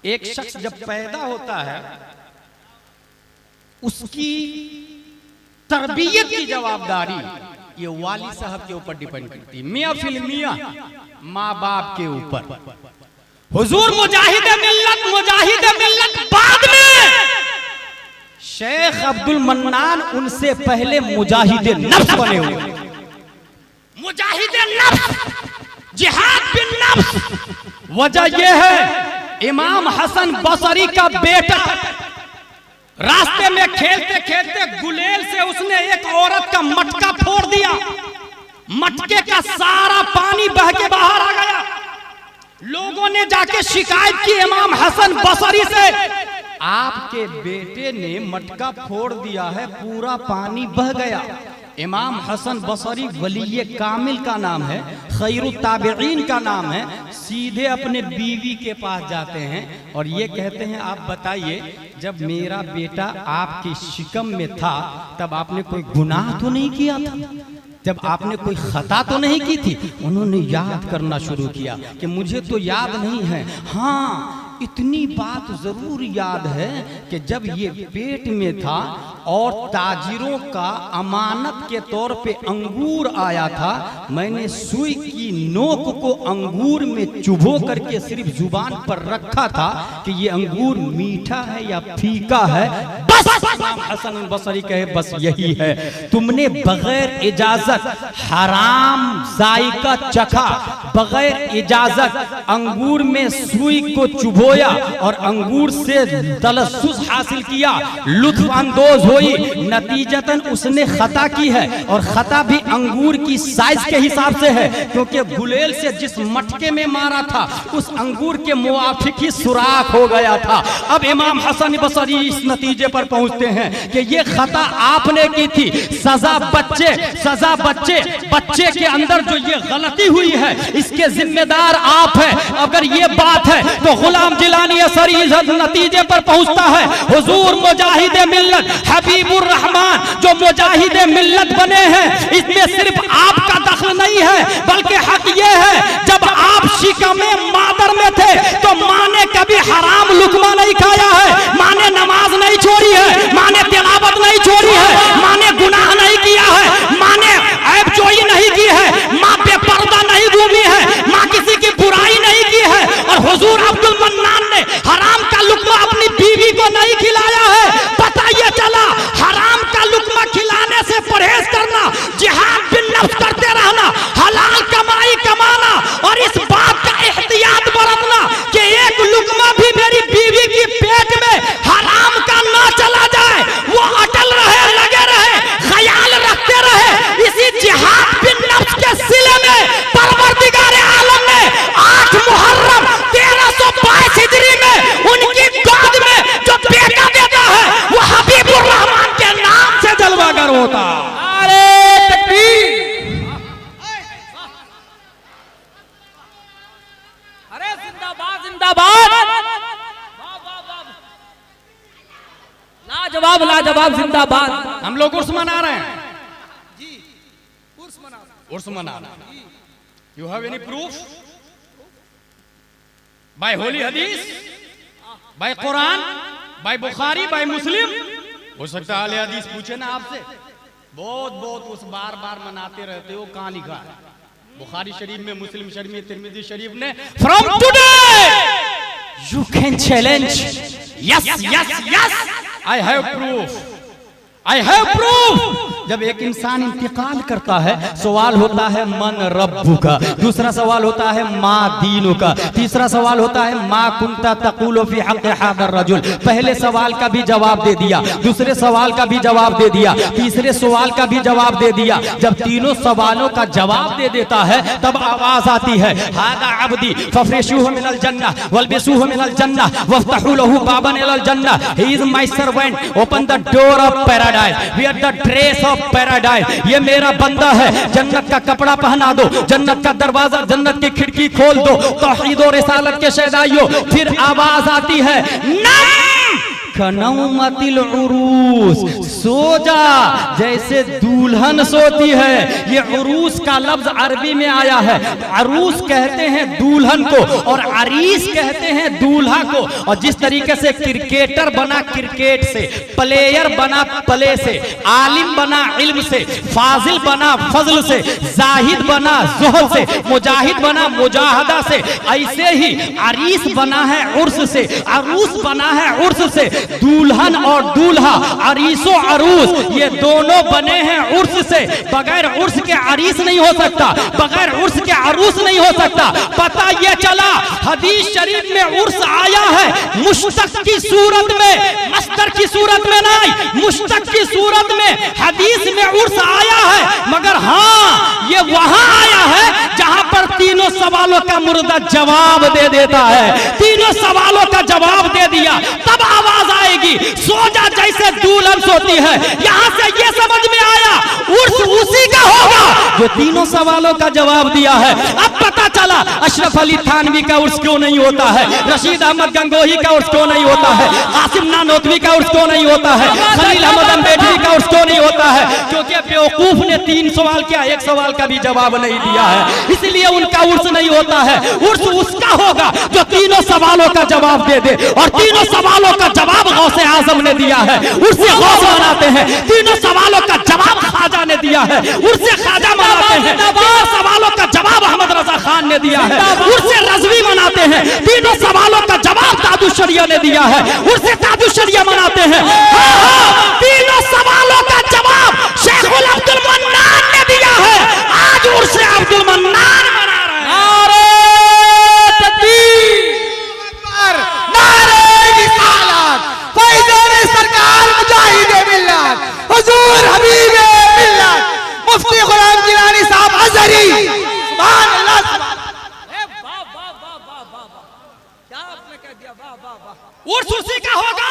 एक शख्स जब पैदा होता है उसकी तरबियत की जवाबदारी ये वाली साहब के ऊपर डिपेंड करती है, मियां फिल्मिया माँ बाप के ऊपर। हुजूर मुजाहिद मिल्लत बाद में शेख अब्दुल मन्नान उनसे पहले मुजाहिद नफ्स बने हुए। मुजाहिद नफ्स, जिहाद बिन नफ्स। वजह यह है इमाम हसन बसरी का बेटा रास्ते में खेलते खेलते गुलेल से उसने एक औरत का मटका फोड़ दिया, मटके का सारा पानी बह के बाहर आ गया। लोगों ने जाके शिकायत की इमाम हसन बसरी से, आपके बेटे ने मटका फोड़ दिया है, पूरा पानी बह गया। इमाम हसन बसरी वली कामिल का नाम है, खैरुत ताबिईन का नाम है। सीधे अपने बीवी के पास जाते हैं और ये कहते हैं आप बताइए जब मेरा बेटा आपकी शिकम में था तब आपने कोई गुनाह तो नहीं किया था, जब आपने कोई खता तो नहीं की थी। उन्होंने याद करना शुरू किया कि मुझे तो याद नहीं है, हाँ इतनी बात जरूर याद है कि जब ये पेट में था और ताजिरों का अमानत के तौर पे अंगूर आया था, मैंने सुई की नोक को अंगूर में चुभो करके सिर्फ जुबान पर रखा था कि ये अंगूर मीठा है या फीका है। बस इमाम हसन बसरी कहे बस यही है, तुमने बगैर इजाजत हराम जायका चखा, बगैर इजाजत अंगूर में सुई को चुभोया और अंगूर से तलस्सुस हासिल किया, लुत्फ अंदोज हुई, नतीजतन उसने खता की है। और खता भी अंगूर की साइज के हिसाब से है, क्योंकि गुलेल से जिस मटके में मारा था उस अंगूर के मुआफिक ही सुराख हो गया था। अब इमाम हसन बसरी इस नतीजे पर पहुंचते हैं कि ये खता आपने की थी, सजा बच्चे के अंदर जो ये गलती हुई है इसके जिम्मेदार आप हैं। अगर ये बात है तो गुलाम जिलानी असरी नतीजे पर पहुंचता है, हुजूर मुजाहिद मिल्लत हबीबुर रहमान जो मुजाहिद मिल्लत बने हैं इसमें सिर्फ आपका दखल नहीं है, बल्कि हक ये है जब आप शिकमे मादर में थे तो माँ ने कभी हराम लुकमा नहीं खाया है, माँ ने नमाज नहीं छोड़ी है, माँ ने तिलावत नहीं छोड़ी है, माँ ने गुनाह नहीं किया है, माँ ने ऐबजोई नहीं की है, माँ बेपर्दा नहीं घूमी है, माँ किसी की बुराई नहीं की है। और हुजूर अब्दुल मन्नान ने हराम का लुकमा अपनी बीवी को नहीं खिलाया है। पता ये चला हराम का लुकमा खिलाने से परहेज करना, जिहाद बिन नफ्स करते रहना, हलाल कमाई कमाना और इस बात का एहतियात बरतना कि एक लुकमा भी मेरी बीवी की पेट में हराम का ना चला जाए, वो अटल रहे, लगे रहे, ख्याल रखते रहे। इसी जिहाद बिन नफ्स के सिले में परवरदिगार आलम ने 8 मुहर्रम 1322 हिजरी में उनकी गोद में जो बेटा देता है वो हबीबुर रहमान के नाम से जलवागर होता। अरे तकबीर, अरे जिंदाबाद जिंदाबाद, लाजवाब लाजवाब जिंदाबाद। हम लोग उर्स मना रहे हैं जी, उर्स मना रहे हैं। You have any proof by holy Hadith, by Quran, by Bukhari, by Muslim? हो सकता है अहले हदीस पूछे ना आपसे, बहुत उस बार बार मनाते रहते हो, कहां लिखा है? बुखारी शरीफ में, मुस्लिम शरीफ में, तिरमिजी शरीफ ने from today you can challenge, yes I have proof, I have proof. जब एक इंसान इंतकाल करता है सवाल होता है मन रब्बु का, दूसरा सवाल होता है माँ दीनु का, तीसरा सवाल होता है माँ कुंता तकुलु फी हक़ हाज़र रजुल। पहले सवाल का भी जवाब दे दिया, दूसरे सवाल का भी जवाब दे दिया, तीसरे सवाल का भी जवाब दे दिया। जब तीनों सवालों का जवाब दे देता है तब आवाज आती है हादा अब्दी फफ्रिशूहु मिनल जन्नह वल्बिसूहु मिनल जन्नह वफ्तहू लहू बाबन इलल जन्नह, he is my servant, open the door of paradise, wear the dress of paradise. ये मेरा बंदा है, जन्नत का कपड़ा पहना दो, जन्नत का दरवाजा, जन्नत की खिड़की खोल दो, तौहीद और रिसालत के शहदाइयों। फिर आवाज आती है नम कनौमतिल उरूस, सो जा जैसे दुल्हन सोती है। ये उरूस का लफ्ज अरबी में आया है। अरूस कहते हैं दुल्हन को और अरीस कहते हैं दूल्हा को। और जिस तरीके से क्रिकेटर बना क्रिकेट से, प्लेयर बना प्ले से, आलिम बना इल्म से, फाजिल बना फजल से, जाहिद बना ज़ुहद से, मुजाहिद बना मुजाहदा से, ऐसे ही अरीस बना है उर्स से, अरूस बना है उर्स से। दुल्हन और दूल्हा, अरीसो अरूस, ये दोनों बने हैं उर्स से। बगैर उर्स के अरीस नहीं हो सकता, बगैर उर्स के अरूस नहीं हो सकता। पता ये चला हदीस शरीफ में उर्स आया है मुश्तक की सूरत में, मस्दर की सूरत में नहीं, मुश्तक की सूरत में हदीस में उर्स आया है। मगर हाँ, ये वहां आया है जहां पर तीनों सवालों का मुर्दा जवाब दे देता है। तीनों सवालों का जवाब दे दिया तब आवाज आएगी, सो जा जैसे दुल्हन सोती है। यहां से ये समझ में आया उर्स उसी का होगा जो तीनों सवालों का जवाब दिया है। अब पता चला अशरफ अली थानवी का उर्स क्यों नहीं होता है, रशीद अहमद गंगोही का उर्स क्यों नहीं होता है, कासिम नानोतवी का उर्स क्यों नहीं होता है, खलील अहमद अम्बेडकरी का उर्स क्यों नहीं होता है। क्योंकि बेवकूफ ने 3 सवाल किया, 1 सवाल का भी जवाब नहीं दिया है, इसलिए उनका उर्स नहीं होता है। उर्स उसका होगा जो तीनों सवालों का जवाब दे दे। और तीनों सवालों का जवाब गौसे आजम ने दिया है, उर्से गौस मनाते हैं। तीनों सवालों का जवाब ख्वाजा ने दिया है, उर्से ख्वाजा मनाते हैं। तीनों सवालों का जवाब अहमद रजा खान ने दिया है, उर्से रज़वी मनाते हैं। तीनों सवालों का जवाब ताजुश शरिया ने दिया है, उर्से ताजुश शरिया मनाते हैं। तीनों सवालों का जवाब शेखुल अब्दुल मन्नान ने दिया है, आज उर्से अब्दुल मन्नान मना रहे हैं। नारे तकबीर, नारे रिसालत, फैज़ान सरकार मुजाहिद मिल्लत, हुजूर हबीब मिल्लत, मुफ्ती गुलाम जिलानी साहब अज़हरी, सुभान अल्लाह। वाह वाह वाह वाह वाह वाह, क्या आपने कह दिया, वाह वाह वाह। उर्स उसी का होगा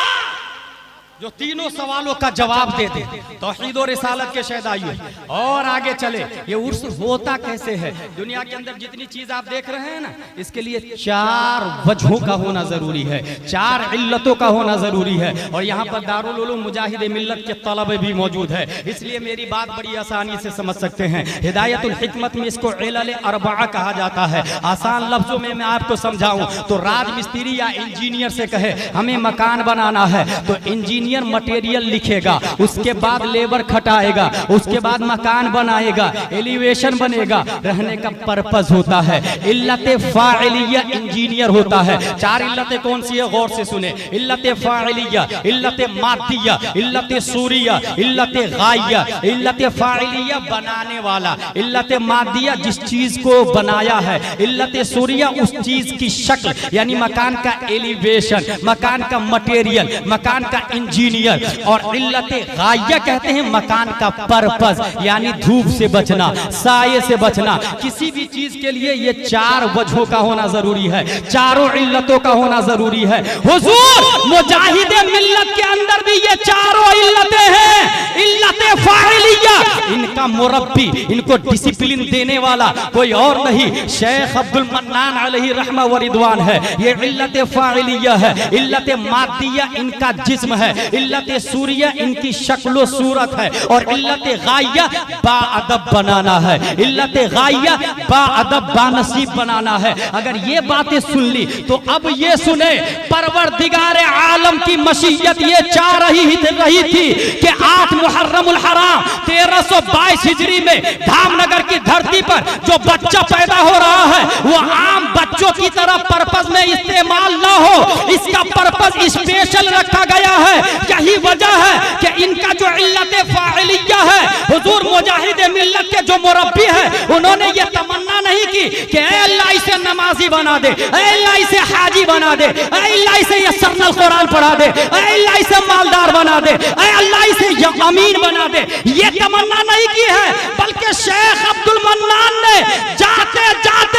जो तीनों सवालों का जवाब दे दे। तौहीद और रिसालत के शहदाई है। और आगे चले, ये उर्स होता कैसे है? दुनिया के अंदर जितनी चीज आप देख रहे हैं ना, इसके लिए 4 वजहों का होना जरूरी है, 4 इल्लतों का होना जरूरी है। और यहाँ पर दारुल उलूम मुजाहिद मिल्लत के तलबे भी मौजूद है, इसलिए मेरी बात बड़ी आसानी से समझ सकते हैं। हिदायतुल हिकमत में इसको इल्ल अरबा कहा जाता है। आसान लफ्जों में मैं आपको समझाऊं तो राजमिस्त्री या इंजीनियर से कहे हमें मकान बनाना है, तो इंजीनियर मटेरियल लिखेगा, उसके बाद लेबर खटाएगा, उसके बाद मकान बनाएगा, एलिवेशन बनेगा, रहने का पर्पस होता है। इल्लत फाइलिया इंजीनियर होता है। 4 इल्लतें कौन सी है? गौर से सुने। इल्लत फाइलिया, इल्लत मादिया, इल्लत सूरिया, इल्लत गाइया। इल्लत फाइलिया बनाने वाला, इल्लत मादिया जिस चीज को बनाया है, इल्लत सूरिया उस चीज की शक्ल यानी मकान का एलिवेशन, मकान का मटेरियल, मकान का इंजीनियर। और इल्लत गाइया कहते हैं मकान का पर्पस यानी धूप से बचना, साये से बचना। किसी भी चीज के लिए ये 4 वजहों का होना जरूरी है, 4 इल्लतों का होना जरूरी है। हुजूर मुजाहिद मिल्लत के अंदर भी ये 4 इल्लतें हैं। इल्लत फाइलिया, इनका मुरब्बी, इनको डिसिप्लिन देने वाला कोई और नहीं, शेख अब्दुल मन्नान अलैहि रहमा व रिदवान है। ये इल्लत फाइलिया है। इल्लत मादिया इनका जिस्म है, इल्लत सूरिया इनकी शक्लो सूरत है, और इल्लत गाइया बाअदब बनाना है। इल्लत गाइया बाअदब बानसीब बनाना है। अगर ये बातें सुन ली तो अब ये सुने, परवरदिगार आलम की मशीयत ये चाह रही थी कि 8 मुहर्रमुल हराम 1322 हिजरी में धामनगर की धरती पर जो बच्चा पैदा हो रहा है वो आम बच्चों की तरह पर्पस में इस्तेमाल ना हो, इसका पर्पस स्पेशल रखा गया है। यही वजह है कि इनका जो इल्लत फाइलिया है, हुजूर मुजाहिद मिल्लत के जो मुरब्बी है उन्होंने ये तमन्ना नहीं की कि ऐ अल्लाह इसे नमाजी बना दे, ऐ अल्लाह इसे हाजी बना दे, ऐ अल्लाह इसे यस्सरनल कुरान पढ़ा दे, ऐ अल्लाह इसे मालदार बना दे, ऐ अल्लाह इसे अमीन बना दे। ये तमन्ना नहीं की है, बल्कि शेख अब्दुल मन्नान ने जाते जाते